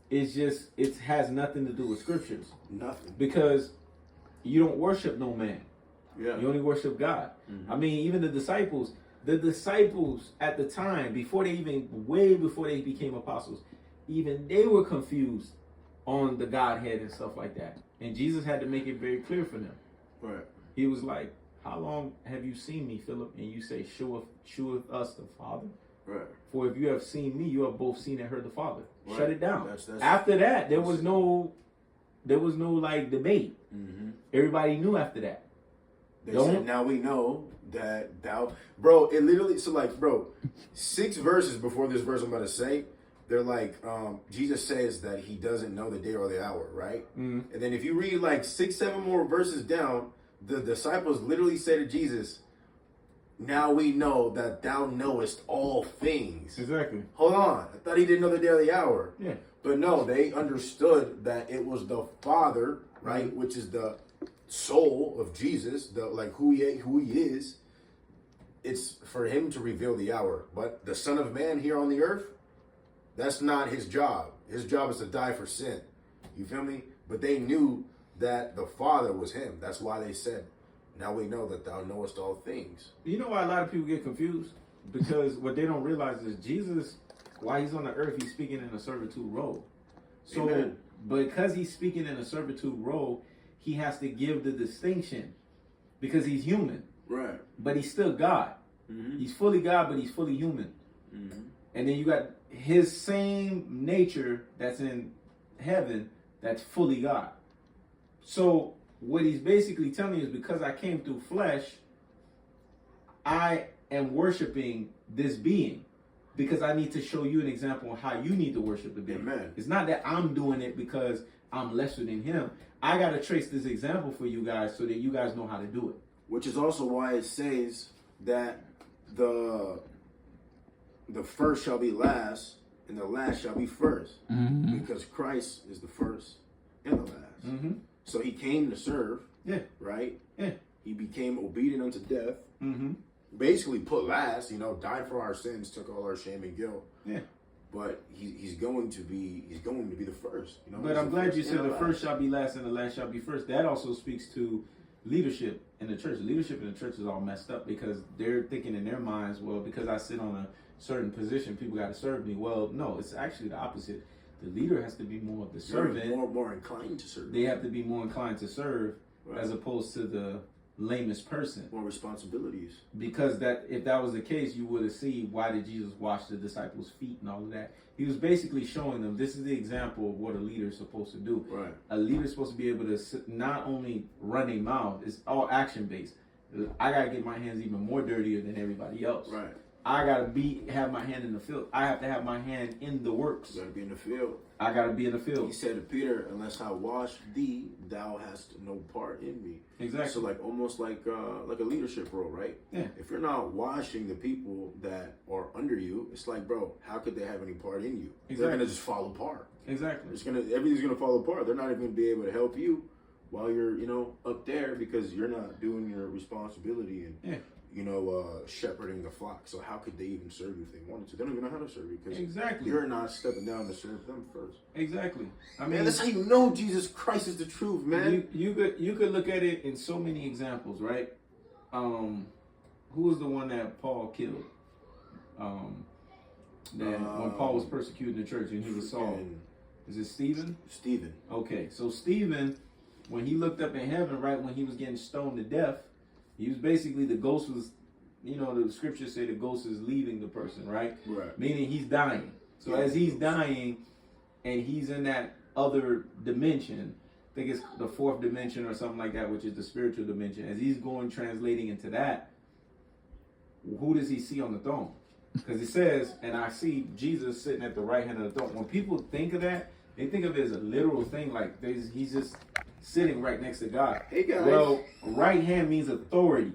it has nothing to do with scriptures. Nothing. Because you don't worship no man. Yeah. You only worship God. Mm-hmm. I mean, even the disciples at the time, way before they became apostles, even they were confused on the Godhead and stuff like that. And Jesus had to make it very clear for them. Right. He was like, how long have you seen me, Philip? And you say, showeth us the Father? Right. For if you have seen me, you have both seen and heard the Father. Right. Shut it down. That's after that, there was no like debate. Mm-hmm. Everybody knew after that. They said, now we know that thou, bro, it literally, so like, bro, 6 verses before this verse I'm about to say, they're like, Jesus says that he doesn't know the day or the hour, right? Mm-hmm. And then if you read like 6, 7 more verses down, the disciples literally say to Jesus, now we know that thou knowest all things. Exactly. Hold on. I thought he didn't know the day or the hour. Yeah. But no, they understood that it was the Father, right? Mm-hmm. Which is the soul of Jesus, the like who he is. It's for him to reveal the hour. But the Son of Man here on the earth, that's not his job. His job is to die for sin. You feel me? But they knew that the Father was him. That's why they said, now we know that thou knowest all things. You know why a lot of people get confused? Because what they don't realize is Jesus, while he's on the earth, he's speaking in a servitude role. So Amen. Because he's speaking in a servitude role, he has to give the distinction because he's human. Right. But he's still God. Mm-hmm. He's fully God, but he's fully human. Mm-hmm. And then you got his same nature that's in heaven that's fully God. So what he's basically telling you is because I came through flesh, I am worshiping this being because I need to show you an example of how you need to worship the being. Amen. It's not that I'm doing it because I'm lesser than him. I got to trace this example for you guys so that you guys know how to do it. Which is also why it says that the first shall be last and the last shall be first. Mm-hmm. Because Christ is the first and the last. Mm-hmm. So he came to serve. Yeah. Right? Yeah. He became obedient unto death. Mm-hmm. Basically put last, died for our sins, took all our shame and guilt. Yeah. But he's going to be the first. But I'm glad you said the first shall be last and the last shall be first. That also speaks to leadership in the church. Leadership in the church is all messed up because they're thinking in their minds, well, because I sit on a certain position, people got to serve me. Well, no, it's actually the opposite. The leader has to be more of the servant. More inclined to serve. They have to be more inclined to serve, right, as opposed to the lamest person. More responsibilities. Because if that was the case, you would have seen why did Jesus wash the disciples' feet and all of that. He was basically showing them this is the example of what a leader is supposed to do. Right. A leader is supposed to be able to not only run a mouth, it's all action based. I gotta get my hands even more dirtier than everybody else. Right. I gotta have my hand in the field. I have to have my hand in the works. You gotta be in the field. I gotta be in the field. He said to Peter, "Unless I wash thee, thou hast no part in me." Exactly. So almost like a leadership role, right? Yeah. If you're not washing the people that are under you, it's like, bro, how could they have any part in you? Exactly. They're gonna just fall apart. Exactly. Everything's gonna fall apart. They're not even gonna be able to help you while you're up there because you're not doing your responsibility and shepherding the flock. So how could they even serve you if they wanted to? They don't even know how to serve you because you're not stepping down to serve them first. Exactly. I mean, man, that's how you know Jesus Christ is the truth, man. You could look at it in so many examples, right? Who was the one that Paul killed? When Paul was persecuting the church and he was Saul. Is it Stephen? Stephen. Okay, so Stephen, when he looked up in heaven, right when he was getting stoned to death, he was basically, the ghost was, the scriptures say the ghost is leaving the person, right? Right. Meaning he's dying. So as he's dying and he's in that other dimension, I think it's the 4th dimension or something like that, which is the spiritual dimension. As he's translating into that, who does he see on the throne? Because it says, and I see Jesus sitting at the right hand of the throne. When people think of that, they think of it as a literal thing, like he's just sitting right next to God. Hey guys. Well, right hand means authority.